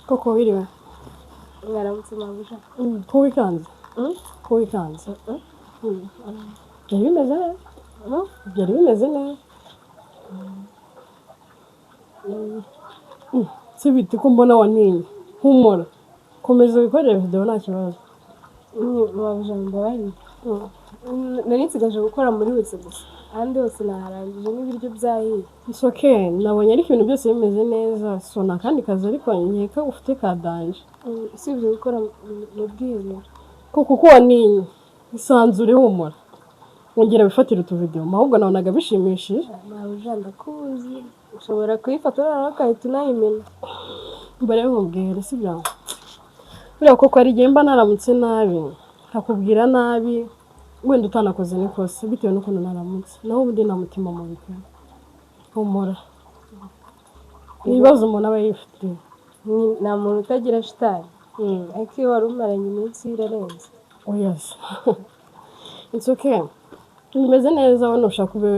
koko wiriwe mwaramutse mabuja ko wikanze byari bimeze neza si biti ko mbona wantinye humura komeza wikorere video nta kibazo mabuja mbabarire nari nsigaje gukora muri wese gusa ahandi hose naharangije n'ibiryo byahiye. It's okay nabonye ariko ibintu byose bimeze neza so nta kandi kazi ariko nkeka ufite kadanje usibye gukora mu bwiherero kuko wantinye isanzure humura wongera wifatira utuvideo ahubwo nabonaga bishimishije. mabuja ndakuzi ushobora kuyifatora nawe ukahita unayimena mbere y'umubwire si byawe buriya koko ari igihe mba naramutse nabi nkakubwira nabi wenda utanakoze n'ikosa bitewe n'ukuntu naramutse naho ubundi nta mutima mubi humura ibibazo umuntu aba yifitiye nta muntu utagira shitani ariko iyo wari umaranye iminsi irarenze. yes it's okay bimeze neza wowe nushaka ube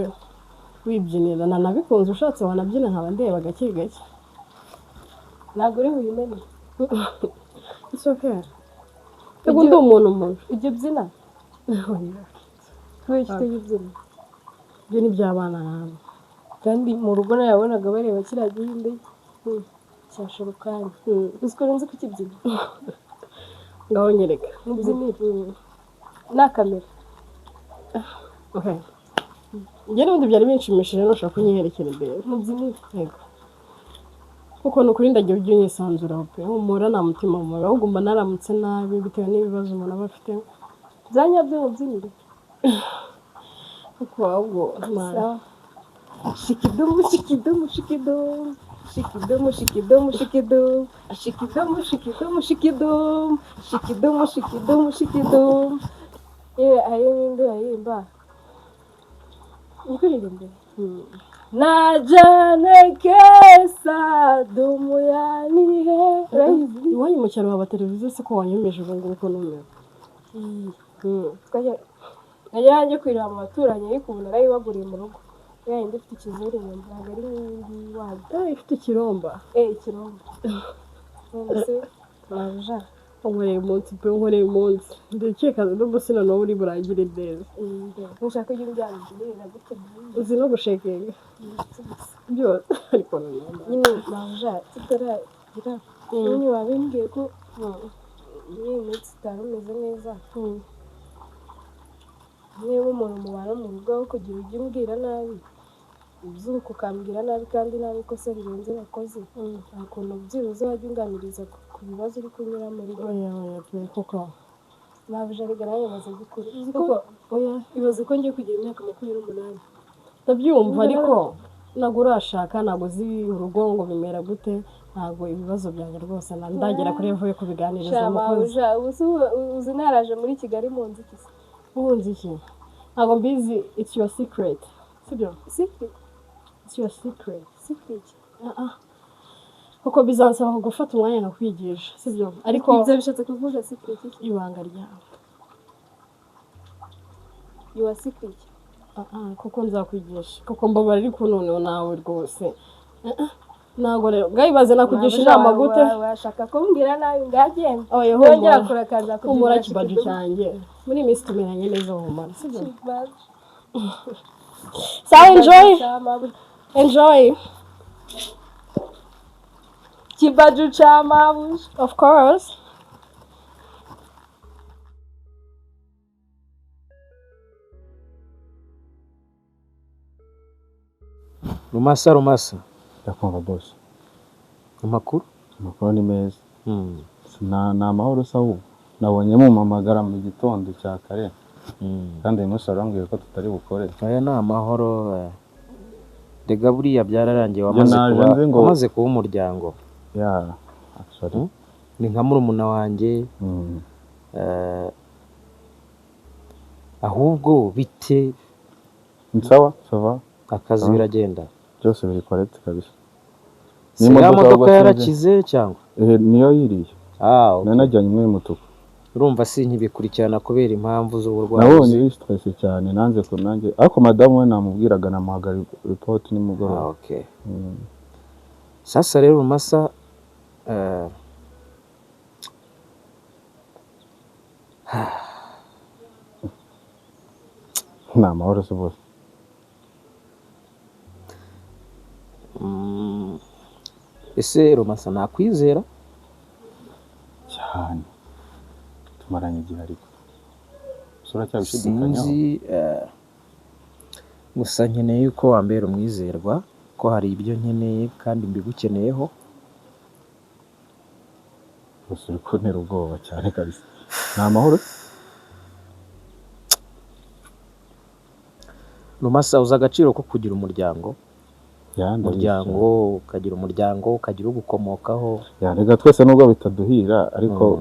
wibyinira nanabikunze ushatse wanabyina nkaba ndeba gake gake ntabwo uri buyimene. it's okay ego ndi umuntu mubi ibyo byina kubera iki ubyina ibyo ni by'abana nawe kandi mu rugo nayabonaga bareba kiriya gihinde cyashorokanye uzi ko nzi kukibyina ngaho nyereka mubyinire na kamera. okay njye n'ubundi byari binshimishije nushaka kunyiherekera imbere mubyinire yego kuko nukuri ndagiye ujye unyisanzura pe humura nta mutima mubi ahubwo mba naramutse nabi bitewe n'ibibazo umuntu aba afite byanyabyo mubyinire kuko ahubwo shikidomu shikidomu shikidomu shikidomu shikidomu shikidomu shikidomu shikidomu shikidomu shikidomu shikidomu shikidomu ayo ninde yayimba ukuririmbe najane kesa dumu yanihe iwanyu mu cyaro haba televiziyo se ko wanyemeje ubu ngubu ko numewe najya yanjye kwirira mu baturanyi ariko ubu narayibaguriye mu rugo yayindi ifite ikizuru inyuma ntabwo ari nk'iyindi wayo ifite ikiromba ikiromba mbese mabuja unkoreye umunsi pe unkoreye umunsi ndakeka n'umusina nawe uri burangire neza ntushaka ujya uryama na gute uzi no gushekenga byose ariko nyine mabuja tutaragira nyine wabimbwiye ko muri iyi minsi itari umeze neza niba umuntu mubana mu rugo aho kugira ujye umbwira nabi ubyuka ukambwira nabi kandi nta n'ikosa rirenze wakoze nta kuntu byibuze wajya unganiriza ku bibazo uri kunyura muri oya koko mabuja rega nawe maze gukura ibaze ko ngiye kugira imyaka 28 ndabyumva ariko ntabwo urashaka ntabwo uzi urugo ngo bimera gute ntabwo ibibazo byanjye rwose ndagera kuri evo yo kubiganiriza umukozi uzi naraje muri Kigali mu nziki ubundi iki ntabwo mbizi it's your secret sibyo secret it's your secret kuko bizansaba gufata umwanya nkakwigisha sibyo ariko ibyo bishatse kuvuga secret ibanga ryawe your secret kuko nzakwigisha kuko mbabara ariko noneho nawe rwose ntabwo rero bwayibaze nakugisha inama gute washaka kumbwira nabi ngagenda yongera kurakaza kumura kibazo cyanjye muri minsi tumeranye neza humana sibyo so enjoy kibaju cha mabuja of course Rumasa ndakumva boss amakuru ni meza na amahoro sawu nabonye mumpamagara mu gitondo cya kare kandi uyu munsi arambwiye ko tutari bukore aya ni amahoro rega buriya byararangiye wamaze kuba umuryango actually ni nka murumuna wanjye ahubwo bite sawa akazi biragenda byose biri correct kabisa ni modoka yarakize cyangwa niyo yiriye nanajyanye imwe y'umutuku urumva sinkibikurikirana kubera impamvu z'uburwayi. nabonye uri stress cyane nanze ko nanjye ariko madamu we namubwiraga namuhaga report nimugoroba. Okay. Sasa rero Rumasa nta mahoro se bose. ese Rumasa nakwizera cyane tumaranye igihe ariko sura cyabishidikanyaho. sinzi gusa nkeneye yuko wambera umwizerwa ko hari ibyo nkeneye kandi mbigukeneyeho. Gusa uri kuntera ubwoba cyane kabisa. Nta mahoro. Rumasa uzi agaciro ko kugira umuryango, umuryango ukagira umuryango ukagira ugukomokaho. rega twese nubwo bitaduhira ariko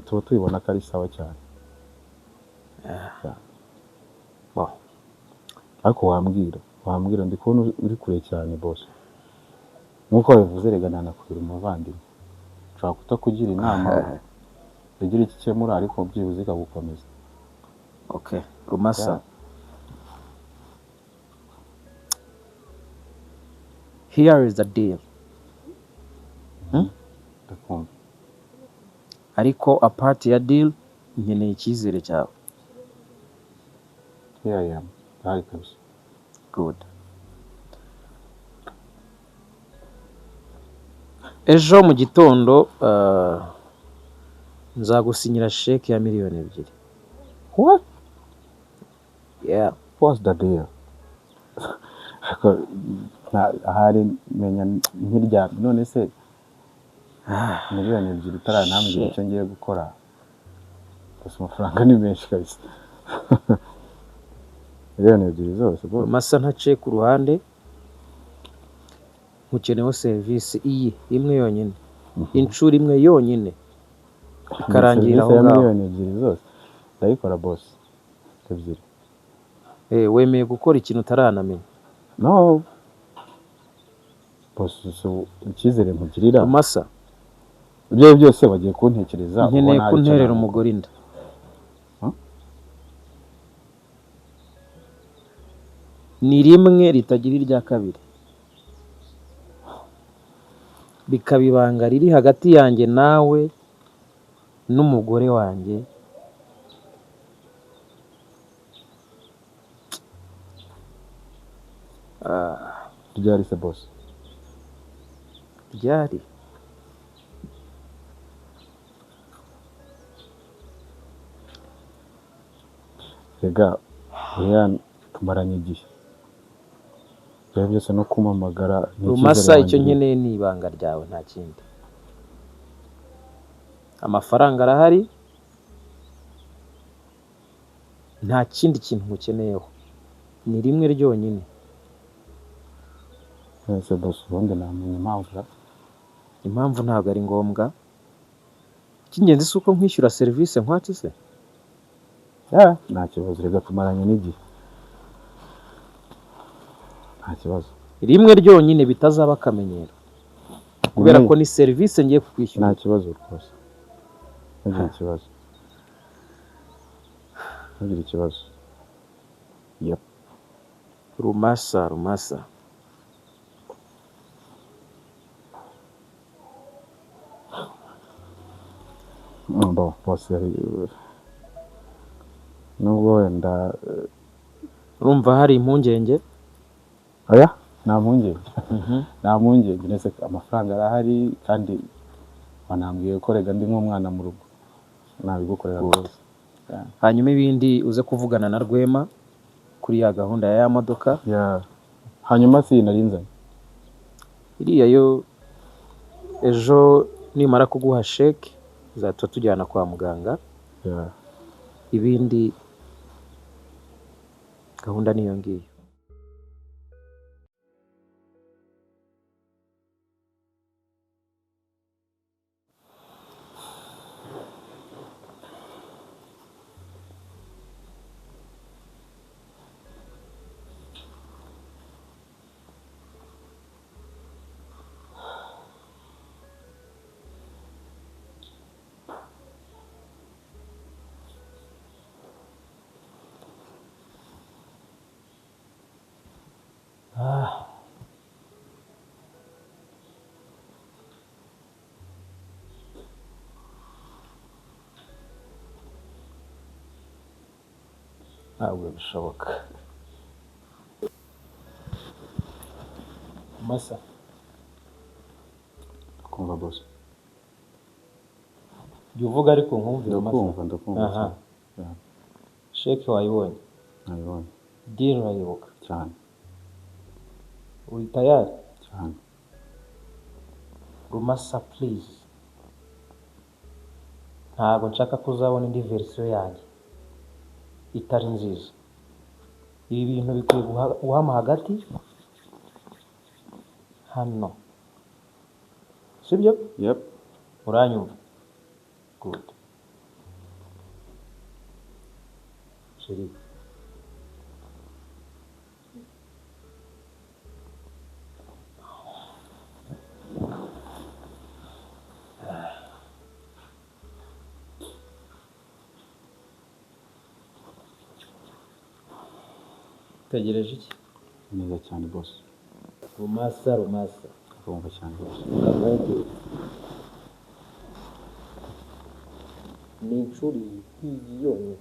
tuba tubibona ko ari sawa cyane. Ariko wambwira ndi kubona uri kure cyane boss. Nkuko bivuze rega nanakubira umuvandimwe. Nshaka kutakugira inama ugira iki cyemura ariko byibuze ikagukomeza. Okay, Rumasa. Here is the deal. Ariko apart ya deal nkeneye icyizere cyawe. Here I am. Hari kabisa. Good. Ejo mu gitondo nzagusinyira sheke ya miliyoni 2. What? Yeah. What's the deal? Ahari menya nkirya none se miliyoni 2 utaranambwira icyo ngiye gukora. Gusa amafaranga ni menshi kabisa. Miliyoni 2 zose bwo. Rumasa ntace ku ruhande. Nkukeneho service iyi imwe yonyine. Inshuro imwe yonyine. Ikarangira aho ngaho. Miliyoni 2 zose. Ndayikora boss. Ebyiri. Wemeye gukora ikintu utaranamenya? No. Boss icyizere nkugirira. Rumasa. Ibyo byose bagiye kuntekereza. Nkeneye kunterera umugore inda. Ni rimwe ritagira irya kabiri. Bikabibanga riri hagati yanjye nawe n'umugore wanjye. Ryari se boss? Ryari? Rega tumaranye igihe. Ibyo byose no kumamagara. Rumasa icyo nkeneye ni ibanga ryawe nta kindi. Amafaranga arahari. Nta kindi kintu nkukeneyeho. Ni rimwe ryonyine. Ese boss ubundi namenye impamvu. Impamvu ntabwo ari ngombwa. Icy'ingenzi si uko nkwishyura service nkwatse se. Nta kibazo rega tumaranye n'igihe. Nta kibazo. Rimwe ryonyine bitazaba akamenyero. Kubera ko ni service ngiye kukwishyura. Nta kibazo rwose. Nta kibazo. Ngira ikibazo. Yep. Rumasa. Boss nubwo wenda urumva hari impungenge? Oya, nta mpungenge. Nta mpungenge nese amafaranga arahari kandi wanambwiye ko rega ndi nk'umwana mu rugo. Nabigukorera rwose. Hanyuma ibindi uze kuvugana na Rwema kuri ya gahunda ya modoka. Hanyuma si narinzanye. Iriya yo ejo nimara kuguha sheke zatwa tujyana kwa muganga. Ibindi gahunda niyo ngiyo. ntabwo bishoboka. Masa kumva boss. jya uvuga ariko nkumve Masa. Ndakumva. Aha. Sheke wayibonye? Nayibonye. Deal urayibuka? Cyane. Uri tayari? Cyane. Rumasa please. Ntabwo nshaka kuzabona indi version yanjye itari nziza. Ibi bintu bikwiye guhama hagati hano. Sibyo? Yep. Uranyumva? Good. Sheri. Tegereje iki? Neza cyane boss. Rumasa. Kumva cyane boss. Ni inshuri iyi yonyine.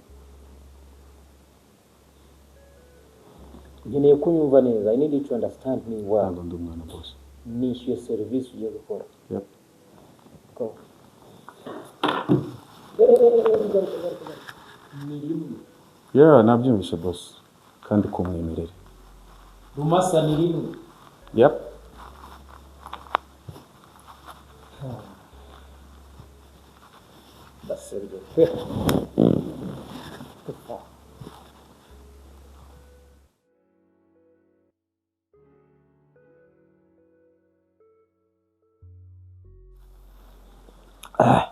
Nkeneye kunyumva neza. I need you to understand me well. Ntabwo ndi umwana boss. Nishyuye serivisi ugiye gukora. Yep. Go. Ni rimwe. Yeah, nabyumvise boss. Kandi kumwemerera. Rumasa ni rimwe. Yep. Basebye. Ay.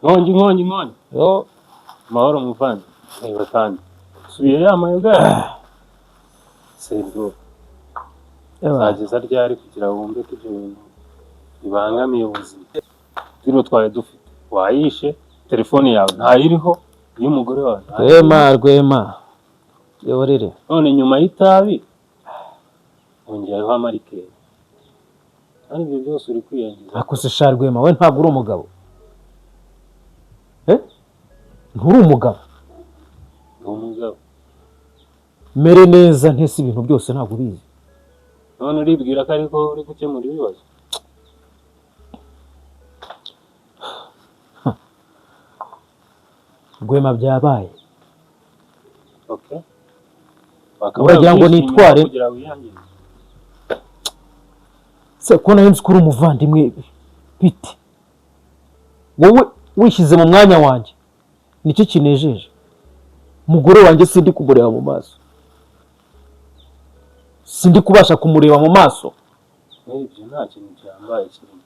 Nkongi. Yo, Mahoro muvandi. Batandi. Subiye ya mayoga. Sendo. Zageza ryari kugira wumve ko ibyo bintu bibangamiye ubuzima. Zero twaye dufite. Wayishe telefone yawe ntayiriho y'umugore wawe. Rwema. Yorere. None nyuma y'itabi ongeyeho amarike. Ari ibyo byose uri kwiyongeza. Akose Rwema, we ntabwo uri umugabo. Nturi umugabo. Umugabo. Mere neza ntese ibintu byose ntabwo ubizi. None uribwira ko ariko uri gukemura ibibazo. Rwema byabaye. Okay. Uragira ngo nitware se ko nayo nzi ko uri umuvandimwe bite? Wowe wishyize mu mwanya wanjye nicyo kinejeje. Umugore wanjye sindi kumureba mu maso, sindi kubasha kumureba mu maso. Ibyo nta kintu cyambaye kirimo.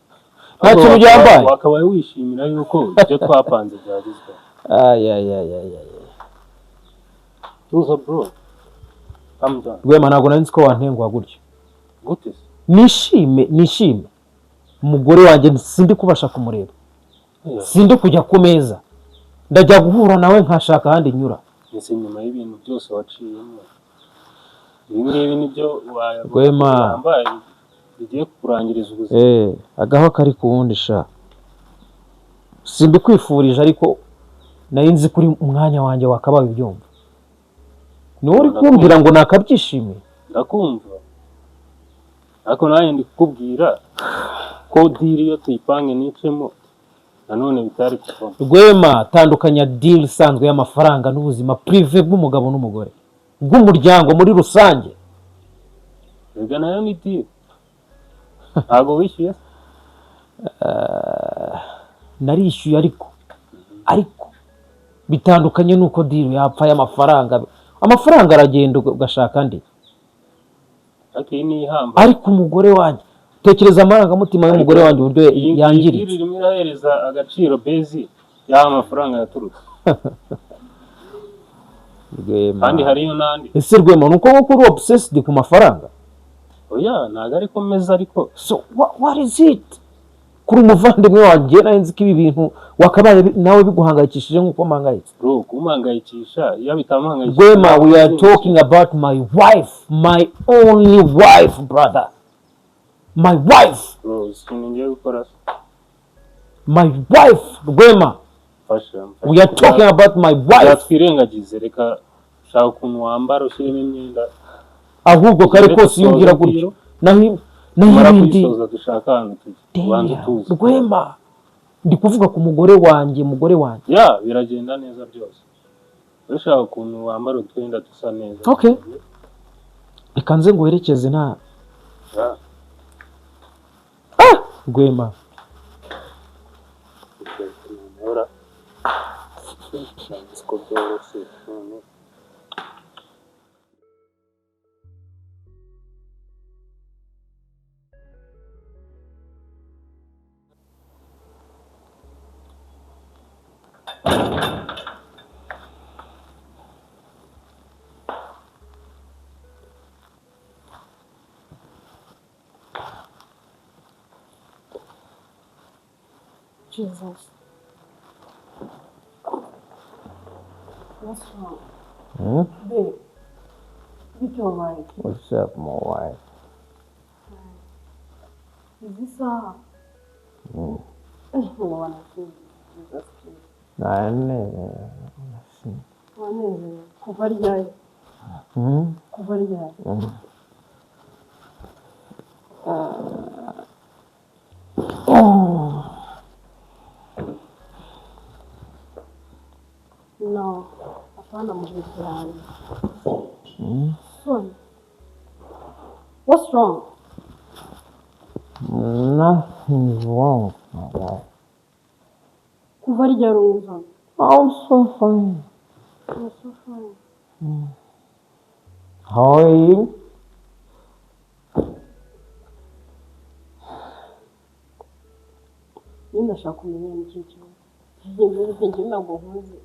Nta kintu cyambaye. Wakabaye wishimira yuko ibyo twapanze byagezweho. Tuza bro. Rwema ntabwo nari nzi ko wantengwa gutyo. Gute? Nishime. Umugore wanjye sindi kubasha kumureba. Sindi kujya ku meza. Ndajya guhura nawe nkashaka ahandi nyura. Ese nyuma y'ibintu byose waciyemo. Ibi ngibi nibyo Rwema bigiye kurangiriza ubuzima. Agaho kari ku wundi sha. Sindi kwifurije ariko nari nzi kuri umwanya wanjye wakabaye ibyumva. Ni uri kumbwira ngo nakabyishimiye. Ndakumva. Ariko nawe ndi kukubwira ko deal iyo tuyipange nicemo nanone bitari kuvamo. Rwema, tandukanya deal isanzwe y'amafaranga n'ubuzima prive bw'umugabo n'umugore, bw'umuryango muri rusange. Rega nayo ni deal. Ntabwo wishyuye? Narishyuye ariko bitandukanye nuko deal yapfa y'amafaranga. Amafaranga aragenda ugashaka andi. Ariko umugore wanjye, tekereza amarangamutima y'umugore wanjye uburyo yangiritse. Iri irahereza agaciro bezi y'aho amafaranga yaturutse. Kandi hariyo nandi. Ese Rwema nuko wowe uri obsessed ku mafaranga? Oya, ntago ariko meza ariko. So what is it? kuri umuvandimwe wanjye nari nzi ko ibi bintu wakabaye nawe biguhangayikishije nk'uko mpangayitse. Bro, kumuhangayikisha iyo bitamuhangayikisha. Rwema, we are talking about my wife, my only wife, brother. My wife. Bro, singiye gukora. My wife, Rwema. Fasha. We are talking about my wife. Yatwirengagize reka shaka ukuntu wambara ushyiremo imyenda. Ahubwo kare kose yumvira gutyo. Naho ibindi dushaka ahantu tubanze tuzi. Rwema, ndi kuvuga ku mugore wanjye. Ya, biragenda neza byose. Urashaka ukuntu wambara utwenda dusa neza. Okay. Reka nze nguherekeze nta. Ya. Rwema. Ora. Jesus. What's wrong? Babe, it's alright. What's up, my wife? Is this a... No, I'm not sure. Jesus, please. Kuva ryari? Kuva ryari? No, hapana mjirani. Son, what's wrong? Nothing's wrong, my wife. Kuva ryari umva? I'm so fine. I'm so fine. How are you? Ndashaka kumenya iki kibazo. Njye ntabwo nkuzi.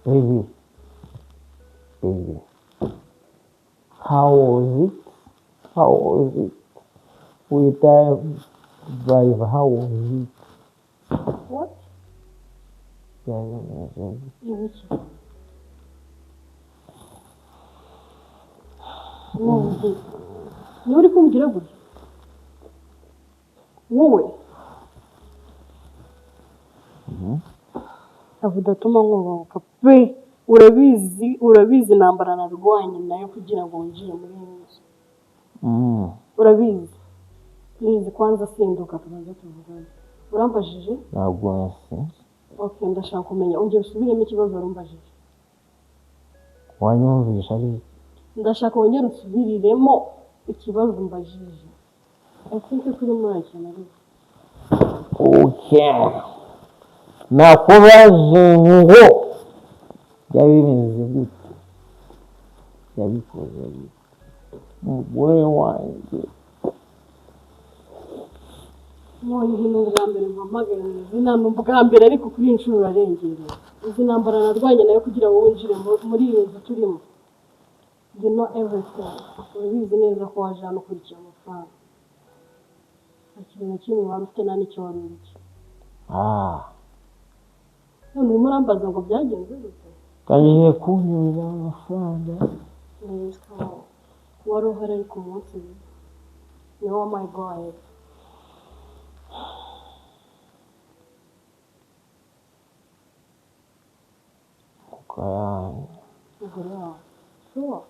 Baby, how was it? With that driver, how was it? What? Ni uri kumbwira gutya? Wowe? Avudatuma nkubahuka pe, urabizi intambara narwanye nayo kugira ngo winjire muri iyi nzu. Urabizi. Please kwanza sinduka tubanze tuvugane. Urambajije? Ntabwo nasi. Okay, ndashaka kumenya ongera usubiremo ikibazo warumbajije. Wanyumvisha ari? Ndashaka wongera usubiriremo ikibazo mbajije. I think kuri muri cyane ari. Okay. Nakubaje ngo yabimeze gute? Yabikoze gute? Umugore wanjye. Mwonye n'ubwa mbere mpamagaye izina n'ubwa mbere ariko kuri inshuro urarengereye. Izi ntambara narwanye nayo kugira ngo winjire muri iyi nzu turimo. You know everything. Urabizi neza ko waje hano kurikira amafaranga. Ikintu na kimwe wari ufite nta n'icyo wari uri. None urimo urambaza ngo byagenze gute? Kagiye kunyurira amafaranga. Neza wari uhari ariko umunsi ni wo my God. Sure.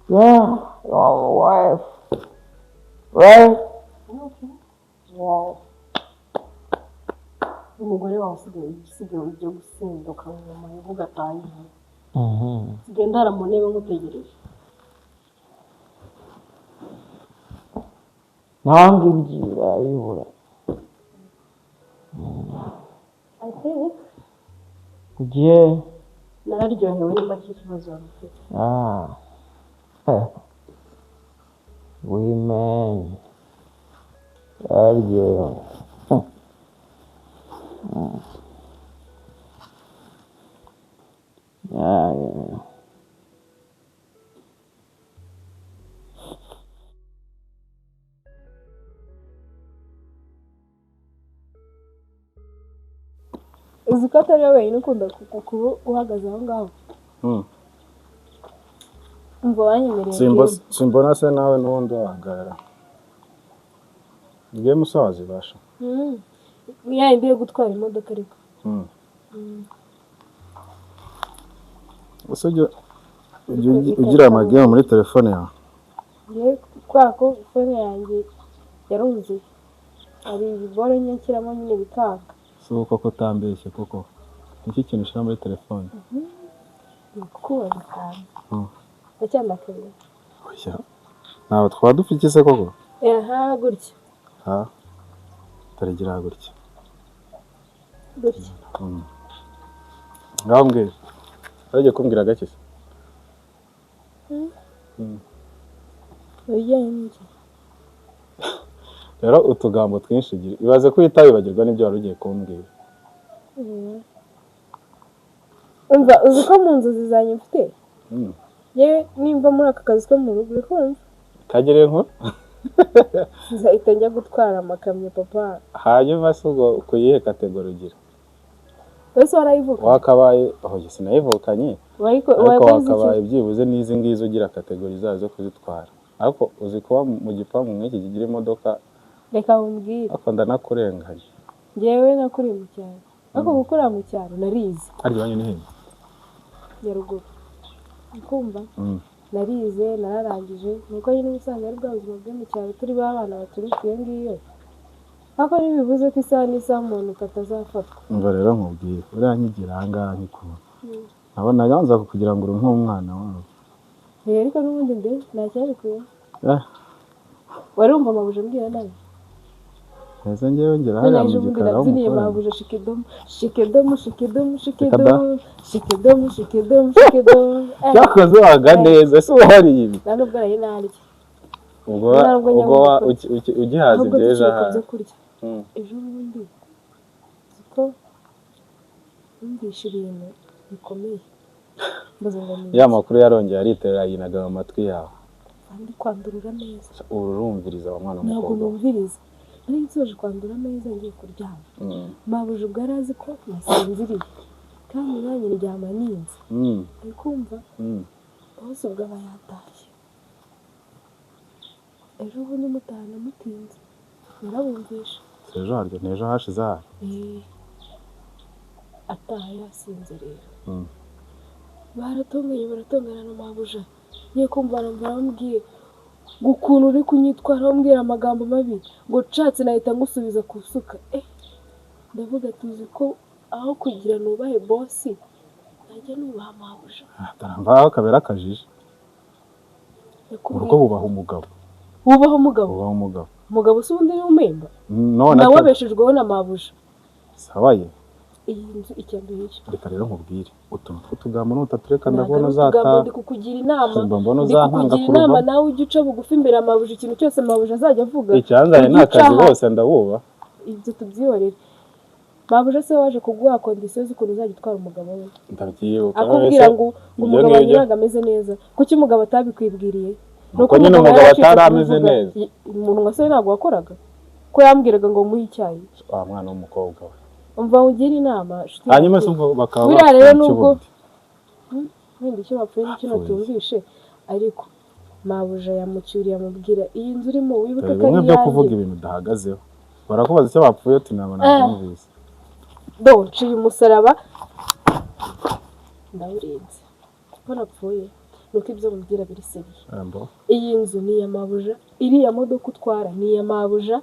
Yeah, your wife. Right? Okay. Wow. Umugore wawe usigaye ujya gusinduka nyuma yo ugatangira. Sigaye ndara mu ntebe ngutegereje. Ntabwo ibyiza bibura. Ateye? Ugiye? Nararyohewe nimba cy'ikibazo wari ufite. Women. Nararyohewe. Yeah. uzi ko atari wowe wenyine ukunda kuba uhagaze aho ngaho umva wanyemereye simbona se nawe n'ubundi wahagarara ngiye musazi basha yindi yo gutwara imodoka ariko usujya ugira amagame muri telefone yawe ngiye kwako fone yanjye yaruzuye ari ibiboro nyakiramo nyine bikanga si uko kutambeshye koko niki kintu ushira muri telefone kubaza cyane ndacyandakaye oya nawe twaba dufite se koko aha gutya taragira gutya gutya ngaho mbwira aragiye kumbwira gake se bijyanye n'iki rero utugambo twinshi ugira ibaze ko uhita wibagirwa n'ibyo wari ugiye kumbwira umva uzi ko mu nzozi zanjye mfite yewe nimba muri aka kazi ko mu rugo uri kumva kagereye nko nzahita njya gutwara amakamyo papa hanyuma se ubwo kuyihe kategori ugira wese warayivuka wakabaye oya sinayivukanye ariko wakabaye byibuze n'izi ngizo ugira kategori zazo zo kuzitwara ariko uzi kuba mu gipangu nk'iki kigira imodoka reka umbwire ariko ndanakurenganya njyewe nakuriye mu cyaro ariko gukorera mu cyaro narize harya iwanyu ni hehe Nyaruguru ukumva narize nararangije nuko nyine usanga ari bwa buzima bwo mu cyaro turi babana baturukiye ngiyo ariko ntibivuze ko isaha n'isaha umuntu katazafatwa umva rero nkubwire uriya nkigira aha ngaha nkikubona nabona yanza kugira ngo uri nk'umwana wawe ariko n'ubundi nde ntacyabikuye wari wumva amabuja ambwira nawe ese njyewe ngera hariya mu gikara aho umukora amabuja shikidomu shikidomu shikidomu shikidomu shikidomu shikidomu shikidomu cyakoze waga neza ese wahariye ibi nta nubwo araye narya ubwo ugihaza ibyejo aha ejo bundi ko numvishe ibintu bikomeye ya makuru yarongeye ariterera yinaga mu matwi yawe kandi kwandurura neza urumviriza wa mwana ntabwo w'umukobwa numviriza nari nsoje kwandura neza ngiye kuryama mabuja ubwo yari azi ko nasinziriye kandi nanjye ndyama ninze ari kumva bose ubwo aba yatashye ejo bundi mutahana mutinze narabumvisha ejo haryo n'ejo hashize aha ataha yasinze rero baratongana na mabuja ngiye kumva baramubwiye ngo ukuntu uri kunyitwara bambwira amagambo mabi ngo nshatse nahita ngusubiza ku isuka ndavuga tuzi ko aho kugira nubahe bosi najya nubaha mabuja ngaho kabera akajije urugo bubaha umugabo umugabo si ubundi ni umemba nawe abeshejweho na mabuja sabaye iyi nzu icyambere cyo reka rero nkubwire utuntu tw'utugambo n'utatureka ndabona uzata ndi kukugira inama nawe ujye uca bugufi imbere amabuja ikintu cyose mabuja azajya avuga icyanzanye n'akazi bose ndabuba ibyo tubyihorere mabuja se waje kuguha kondisiyo z'ukuntu uzajya utwara umugabo we ndabyibuka akubwira ngo umugabo ntabwo ameze neza kuki umugabo atabikwibwiriye nuko nyine umugabo atari ameze neza umuntu nka se ntabwo wakoraga ko yambwiraga ngo muhe icyayi wa mwana w'umukobwa we umva ugira inama hanyuma se bakaba buriya rero nubwo wenda icyo bapfuye n'icyo natumvishe ariko mabuja yamucyuriye amubwira iyi nzu urimo wibuke ko ari bimwe byo kuvuga ibintu udahagazeho barakubaza icyo bapfuye ati ntabwo nabyumvise nciye umusaraba ndawurinze ko napfuye nuko ibyo mubwira biri seriye iyi nzu ni iya mabuja iriya modoka utwara ni iya mabuja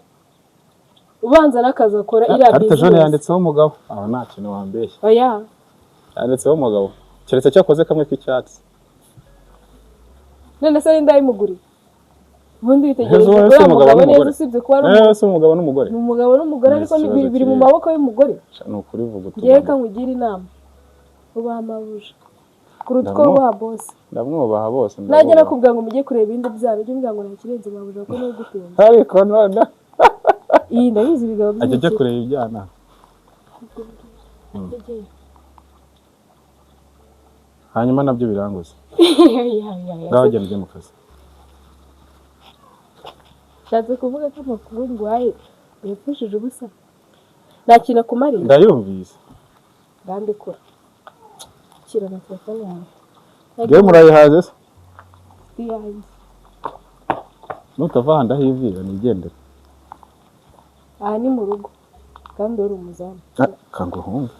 ubanza n'akazi akora iriya bizinesi karita yanditseho umugabo aho nta kintu wambeshya oya yanditseho umugabo keretse cyakoze kamwe k'icyatsi none se n'inda y'umuguri ubundi witegereje uriya mugabo neza usibye kuba ari umugabo n'umugore ni umugabo n'umugore ariko biri mu maboko y'umugore ni ukuri vuga ngewe ka nkugira inama ubaha mabuja kuruta uko ubaha bose ndamwubaha bose najya nakubwira ngo mujye kureba ibindi byabo ujye umbwira ngo ntakirenze mabuja kuko niwe ugutunze ariko none iyi ndabizi ibigabo byinshi ajya kureba ibyana hanyuma nabyo biranguze ngaho genda ujye mu kazi nshatse kuvuga ko amakuru ngwaye yapfushije ubusa nta kintu akumarira ndayumvise urambikura kira na telefone yawe Ngewe murayihaze se iyanjye nutava aha ndahivira nigendera aha ni mu rugo kandi uri umuzamu kanguhunga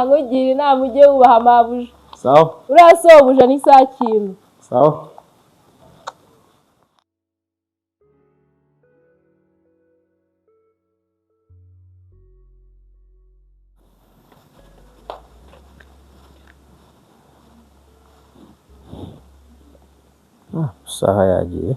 nkugira inama ujye wubaha amabuja sawa uriya sobuja ni saa kintu sawa isaha yagiye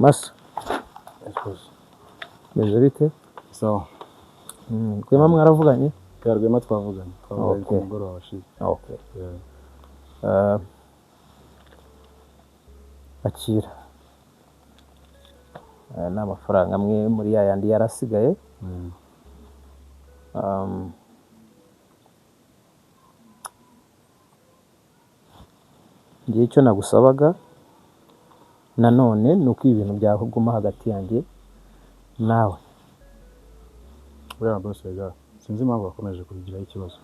masa meze bite sawa Rwema mwaravuganye ya Rwema twavuganye ku mugoroba washize okay akira ni amafaranga amwe muri ya yandi yarasigaye ngiye icyo nagusabaga nanone ni uko ibintu byahuguma hagati yanjye nawe buriya bose rega sinzi impamvu bakomeje kubigiraho ikibazo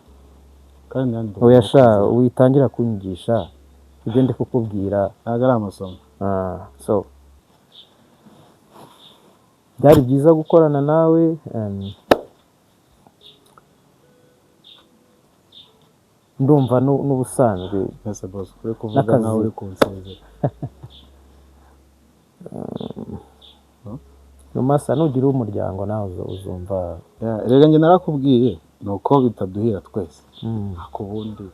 kandi nandi oya sha witangira kunyigisha ibyo ndi kukubwira ntabwo ari amasomo so byari byiza gukorana nawe ndumva n'ubusanzwe ese boss kuri kuvuga nawe uri kunsezera Rumasa nugira umuryango nawe uzumva rega njye narakubwiye nuko bitaduhira twese ako bundi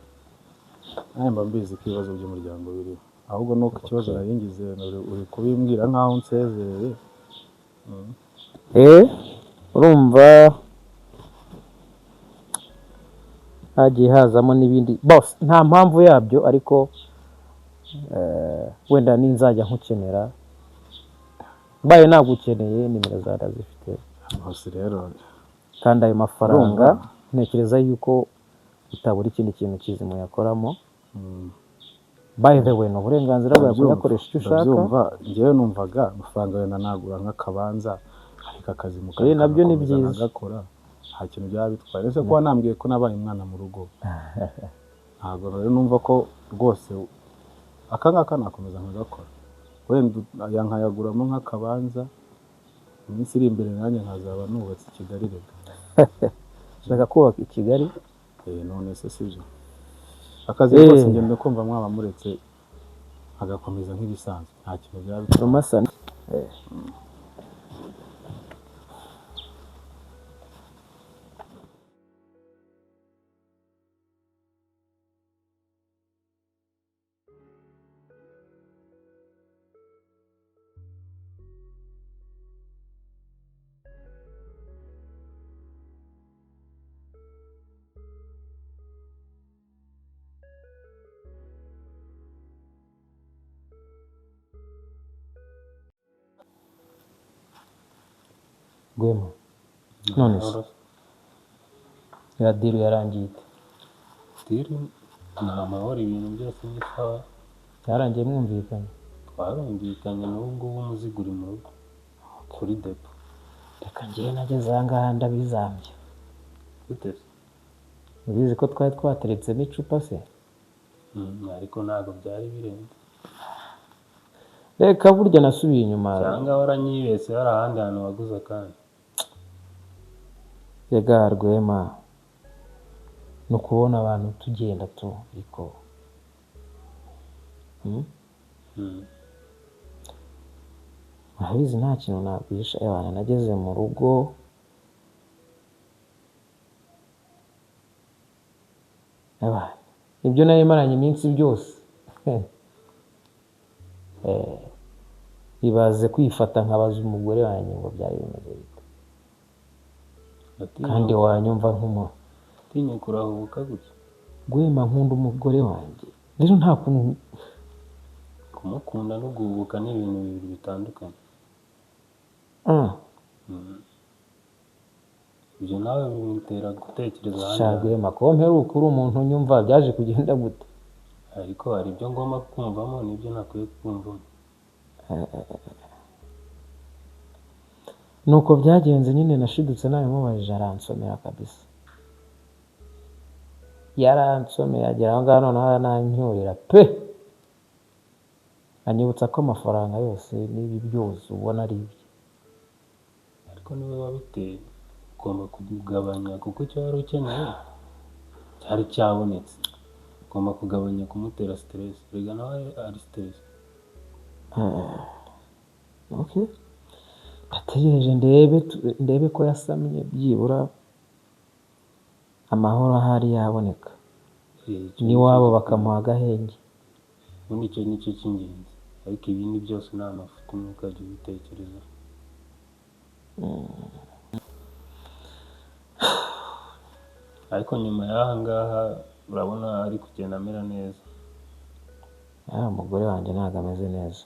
nawe mba mbizi ko ibibazo by'umuryango biriho ahubwo nuko ikibazo naringize uri kubimbwira nkaho unsezereye urumva hagiye hazamo n'ibindi boss nta mpamvu yabyo ariko wenda ninzajya nkukenera mbaye nagukeneye nimero zara zifite hose rero kandi ayo mafaranga ntekereza yuko utabura ikindi kintu kizima yakoramo by the way no burenganzira bwawe kuyakoresha icyo ushaka ndabyumva ngewe numvaga amafaranga wenda nagura nk'akabanza ariko akazi mu kazi nabyo ni byiza nagakora nta kintu byaba bitwaye ese kuba nambwiye ko nabaye umwana mu rugo ntabwo rero numva ko rwose aka ngaka nakomeza nkagakora wenda yankayaguramo nk'akabanza iminsi iri imbere nanjye nkazaba nubatse i Kigali rega ushaka kubaka i Kigali none se sibyo akazi rwose ngenda kumva mwaba muretse agakomeza nk'ibisanzwe nta kintu byaba Rumasa Rwema none se ya deal yarangiye deal ni amahoro ibintu byose ni sawa yarangiye mwumvikanye twarumvikanye n'ubu ngubu umuzigo uri mu rugo kuri depo reka njyewe nageze aha ngaha ndabizambye gute se ubizi ko twari twateretsemo icupa se ariko ntabwo byari birenze reka burya nasubiye inyuma cyangwa waranyibese hari ahandi hantu waguze kandi yega Rwema ni ukubona abantu tugenda tu ariko urabizi nta kintu nabwisha abantu nageze mu rugo ibyo nari maranye iminsi byose ibaze kwifata nkabaza umugore wanjye ngo byari bimeze bite kandi wanyumva nk'umuntu tinye kurahubuka gutya Rwema nkunda umugore wanjye rero nta kuntu kumukunda no guhubuka ni ibintu bibiri bitandukanye ibyo nawe bimutera gutekereza ahandi Rwema ko mperuka uri umuntu nyumva byaje kugenda gute ariko hari ibyo ngomba kumvamo n'ibyo nakwiye kumvamo. nuko byagenze nyine nashidutse nabimubajije aransomera kabisa yaransomeye agera aho ngaho noneho arananyurira pe anyibutsa ko amafaranga yose n'ibi byose ubona ari ibye ariko niwe wabiteye ugomba kugabanya kuko icyo wari ukeneye cyari cyabonetse, ugomba kugabanya kumutera stress, rega nawe ari stress. okay ategereje ndebe ko yasamye byibura amahoro ahari yaboneka n'iwabo bakamuha agahenge. Ubundi icyo nicyo cy'ingenzi, ariko ibindi byose ni amafuti ntukajya ubitekereza. ariko nyuma y'aha ngaha urabona ari kugenda amera neza. Umugore wanjye ntabwo ameze neza.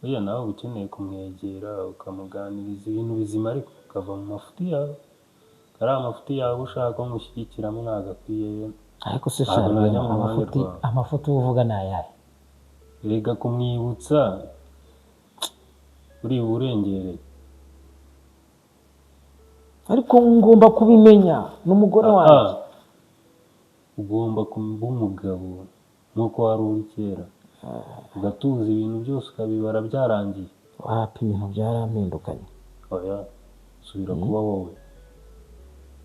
Oya nawe uba ukeneye kumwegera ukamuganiriza ibintu bizima ariko ukava mu mafuti yawe. Kariya amafuti yawe ushaka ko mushyigikiramo ntabwo akwiye. ariko se shara amafuti uvuga ni ayahe? Rega kumwibutsa uri urengereye. ariko ngomba kubimenya n'umugore wanjye. Ugomba kuba umugabo nk'uko wari uri kera, ugatuza ibintu byose ukabibara byarangiye. Wapi ibintu byarampindukanye. Oya subira kuba wowe,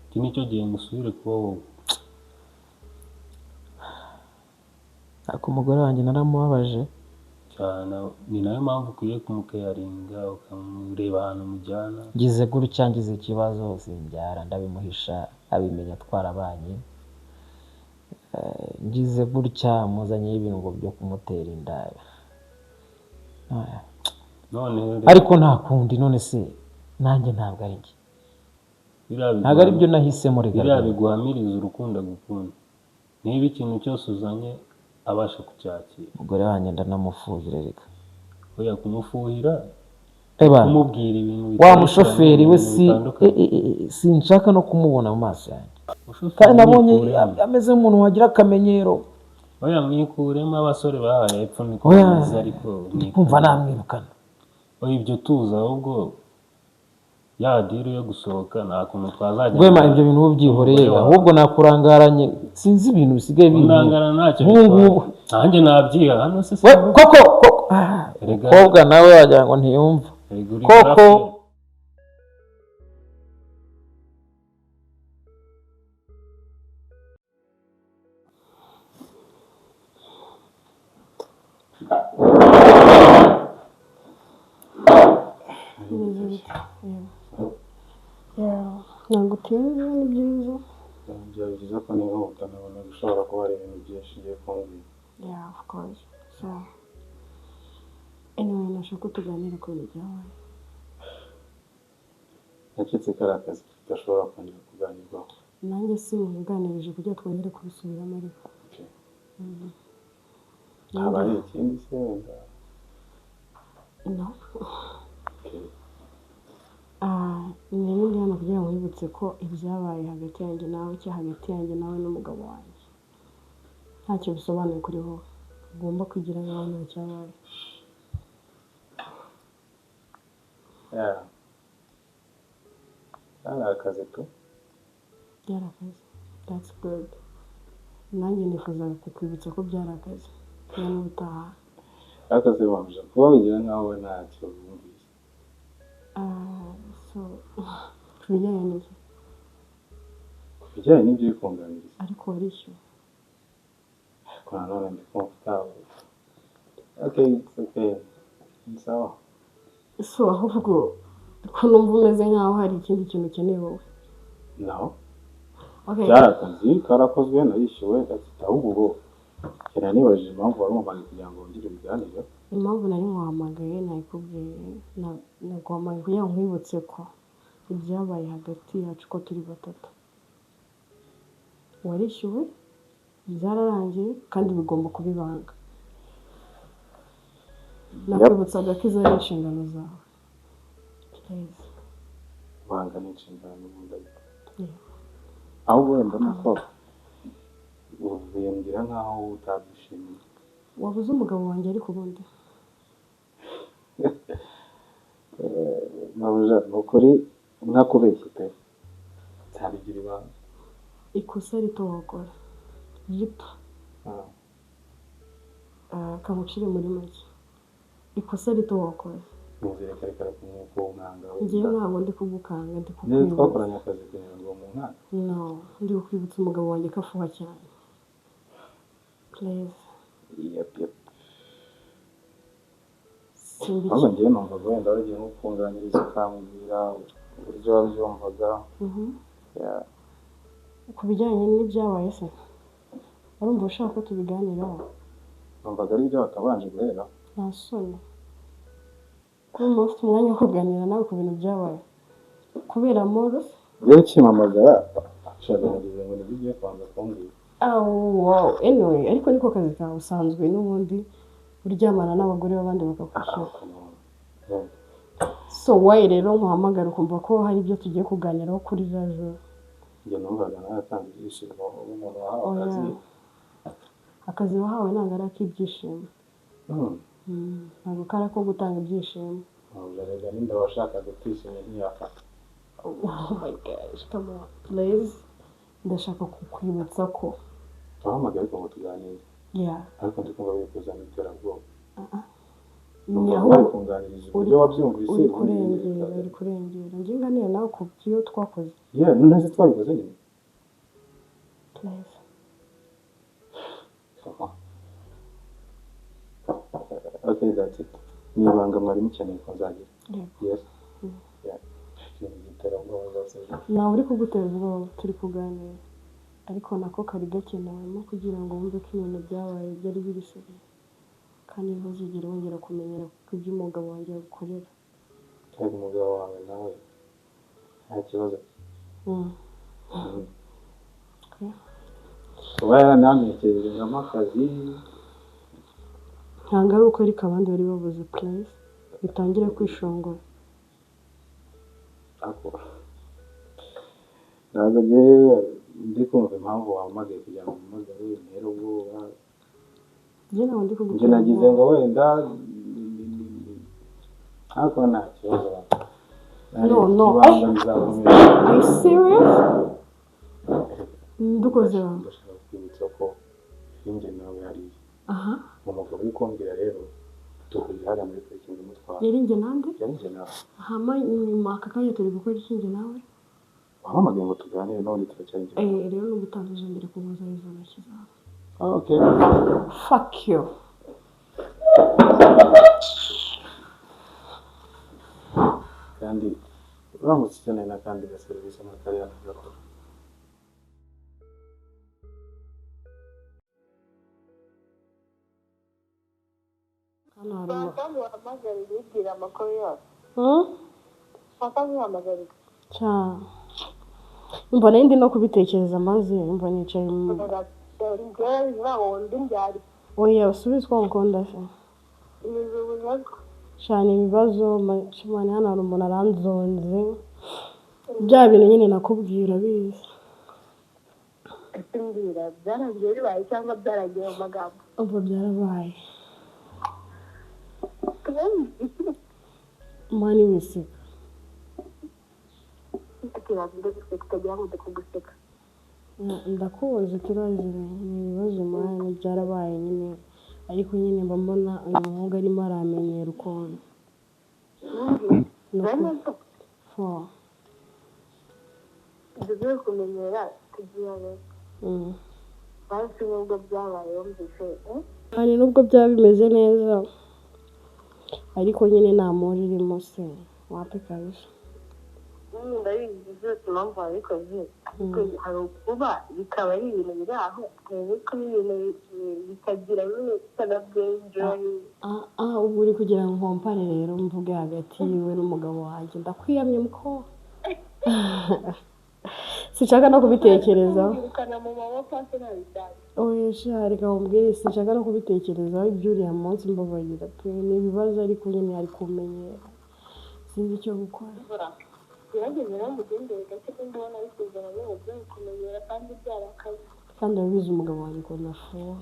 iki nicyo gihe ngo usubire kuba wowe. ariko umugore wanjye naramubabaje cyane, ni nayo mpamvu ukwiye kumukeyaringa ukamureba ahantu mujyana. ngize gutya ngize ikibazo simbyara ndabimuhisha abimenya twarabanye. ngize gutya muzanyeho ibintu byo kumutera inda. ariko nta kundi, none se nanjye ntabwo ari njye, ntabwo ari byo nahisemo. biriya biguhamiriza urukundo agukunda. niba ikintu cyose uzanye abasha kucyakira. umugore wanjye ndanamufuhira reka. oya kumufuhira eba kumubwira ibintu wa mushoferi we sinshaka no kumubona mu maso yanjye, kandi nabonye ameze nk'umuntu wagira akamenyero. oya mwikuremo, abasore bahaye epfo niko bameze, ariko kumva namwirukana. oya ibyo tuza ahubwo ya diri yo gusohoka nta kuntu twazajya. Gwema ibyo bintu ubyihoreye, ahubwo nakurangaranye sinzi ibintu bisigaye unangana ntacyo bitwaye. nanjye nabyiha hano se koko umukobwa nawe wagira ngo ntiyumva koko. ntabwo utinze ni byiza. byaba byiza ko nihuta, nabona bishobora kuba ari ibintu byinshi ugiye kumbwira. Yeah, of course. So, anyway, nashaka tuganira ku bintu byabaye. naketse ko ari akazi tudashobora kongera kuganirwaho. nanjye simuganirije kugira twongere kubisubiramo ariko. habaye ikindi se wenda? No. Nari ndi hano kugira ngo wibutse ko ibyabaye hagati yanjye nawe cyangwa hagati yanjye nawe n'umugabo wanjye ntacyo bisobanuye kuri wowe, ugomba kwigira nk'aho nta cyabaye. ari akazi tu. byari akazi. That's good. nanjye nifuzaga kukwibutsa ko byari akazi kuba n'ubutaha. akazi wabuje kuba wigira nk'aho we ntacyo wumvise. So ku bijyanye n'iki? ku bijyanye n'ibyo uri kunganiriza. ariko warishyuwe. ariko nanone ndi comfortable. okay it's okay, ni sawa. So ahubwo ko numva umeze nk'aho hari ikindi kintu ukeneye wowe. no. Okay. byari akazi karakozwe narishyuwe gafite ahubwo ubwo kera nibajije impamvu wari umuhamagaye kugira ngo wongere ibiganiro. impamvu nari muhamagaye nayikubwiye, naguhamagaye kugira ngo nkwibutse ko ibyabaye hagati yacu ko turi batatu warishyuwe, byararangiye kandi bigomba kuba ibanga. nakwibutsaga ko izo ari inshingano zawe. ibanga ni inshingano n'ubundi ariko ahubwo wenda nuko ubiyambwira nkaho utabyishimiye. wabuze umugabo wanjye ariko ubundi Nyirabuja ni ukuri ntakubeshye pe nzabigira ibanga. ikosa rito wakora rito kamucire muri make ikosa rito wakora Nizere kare kare kumwuko umwanga we. ngewe ntabwo ndi kugukanga ndi Niba kukwibutsa twakoranye akazi kugira ngo mu mwaka. no ndi kukwibutsa umugabo wanjye ko afuha cyane please Yep. simbi Ahubwo ngewe numvaga wenda wagiye nko kunganiriza ukambwira uburyo wabyumvaga. Yeah. ku bijyanye n'ibyabaye se urumva ushaka ko tubiganiraho Numvaga ari ibyo watabanje guhera. nta soni kuba ufite umwanya wo kuganira nawe ku bintu byabaye kubera amoro Rero ukimpamagara ashaka nagize ngo nibyo ugiye kubanza kumbwira. wow anyway ariko niko kazi kawe usanzwe n'ubundi uryamana n'abagore b'abandi bakakwishyura so why rero nkuhamagara ukumva ko hari ibyo tugiye kuganiraho kuri rajo Njye numvaga nawe yatanze ibyishimo umuntu wahawe akazi. akazi wahawe ntabwo ari ak'ibyishimo ntabwo kari ako gutanga ibyishimo Rega n'inda washakaga kwishima ntiyafata. oh my gosh come on please ndashaka kukwibutsa ko Wahamagaye ariko ngo tuganire. yeah Ariko ndi kumva biri kuzana iterabwoba. ni aho Bari kunganiriza uburyo wabyumvise. uri kurengera njye nganira nawe ku byo twakoze Yeah, none se twabikoze nyine. please Okay, that's it. Ni ibanga mwari mukeneye ko nzagira. Yes. Yeah. Iterabwoba zose. nawe uri kugutera ubwoba turi kuganira ariko nako kari gakenewemo kugira ngo wumve ko ibintu byabaye byari biri seriye kandi ntuzigere wongera kumenyera ko ibyo umugabo wanjye agukorera Kandi umugabo wawe nawe nta kibazo. Kuba yaranantekererezamo akazi. ntabwo ari uko ariko abandi bari babuze place bitangire kwishongora Ntabwo ngewe ndi kumva impamvu wahamagaye kugira ngo umpamagare ntera ubwoba. njye ntabwo ndi Njye kugutera nagize ubwoba ngo wenda ariko nta kibazo. No. Ibanga bizakomeza. are you serious ndukoze wawe Ndashaka kwibutsa ko ninjye nawe hariya. aha Umugabo uri kumbwira rero duhurira hariya muri parikingi mutwara. yari njye nande Yari njye nawe. hama nyuma aka kanya turi gukora iki njye nawe Wahamagaye ngo tuganire none turacyari njye nawe. rero nubwo utazongera kunkozaho izo ntoki zawe Okay. fuck you Kandi uramutse ukeneye n'akandi gaserivisi amatari yakagakora. hano hari wamuhamagarira ubwira amakuru yose wakamuhamagarira cyane umva nari ndi no kubitekereza maze umva nicaye mu wundi mbyari oya usubizwa ngukunda se cyane ibibazo mani hano hari umuntu aranzonze bya bintu nyine nakubwira bizi ese mbwira byarangiye bibaye cyangwa byaragiye mu magambo umva byarabaye mani wiseka utagira ngo ndakuguseka ndakuzi turaziranye ni ibibazo mani byarabaye nyine ariko nyine mba mbona uyu muhungu arimo aramenyera ukuntu ibyo kumenyera tugira basi nubwo byabaye wumvise kandi nubwo byaba bimeze neza ariko nyine nta muntu irimo se wape kabisa ndabizi byose impamvu wabikoze ariko hari ukuba bikaba ari ibintu biri aho ariko ibintu bikagira nyine bitanabyenjoye ubu uri kugira ngo nkompare rero mvuge hagati yiwe n'umugabo wanjye ndakwiyamye muko sinshaka no kubitekerezaho mu maboko ase ntabijyanye oya reka nkubwire sinshaka no kubitekerezaho iby'uriya munsi mbabarira pe ni ibibazo ariko nyine ari kumenyera sinzi icyo gukora gerageza rero mugendere gake ko ndabona bisuzana n'uburyo kumenyera kandi byarakaze kandi urabizi umugabo wanjye ukuntu afuha.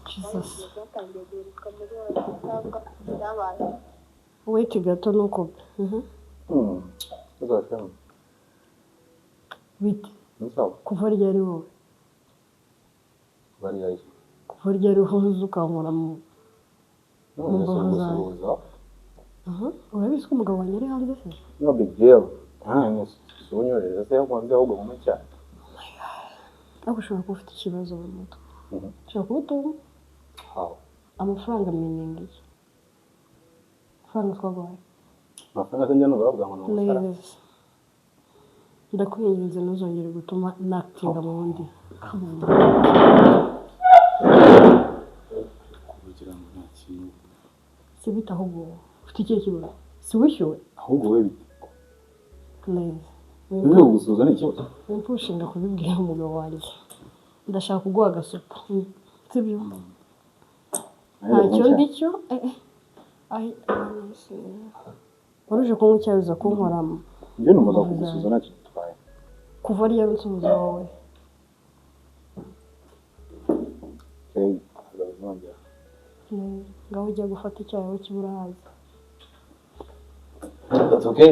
Jesus. Wait gato nuko uzashaka bite nsawa kuva ryari wowe bari yaje kuva ryari uhuze ukankora mu mbavu zawe. Urabizi ko umugabo wanjye ari hanze se? no big deal sonyoreza se yakwanze ahubwo mu cyane ariko ushobora kuba ufite ikibazo mu mutwe. Ushobora kuba utumva amafaranga meaning iki? Amafaranga twaguhaye amafaranga se njyana uravuga ngo n'umusara ndakwinginze ntuzongere gutuma natinda mu wundi kugira ngo nta kintu si bita ahubwo ufite ikihe kibazo si wishyuwe ahubwo we bite neza niba gusuza ni ikibazo mpushinga kubibwira umugabo wanjye ndashaka kuguha agasupu sibyo ntacyo ndicyo waruje kunywa icyayi uza kunkoramo njye numvaga kugusuza ntacyo gitwaye kuva ryari unsuhuza wowe ngaho ujya gufata icyayi aho kibura haza. That's okay.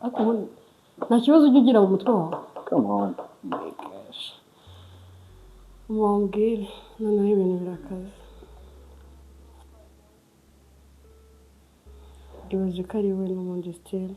Ariko nta kibazo ujya ugira mu mutwe wawe. Come on. Mwambwire noneho ibintu birakaze. Ibaze ko ari we n'ubundi sitera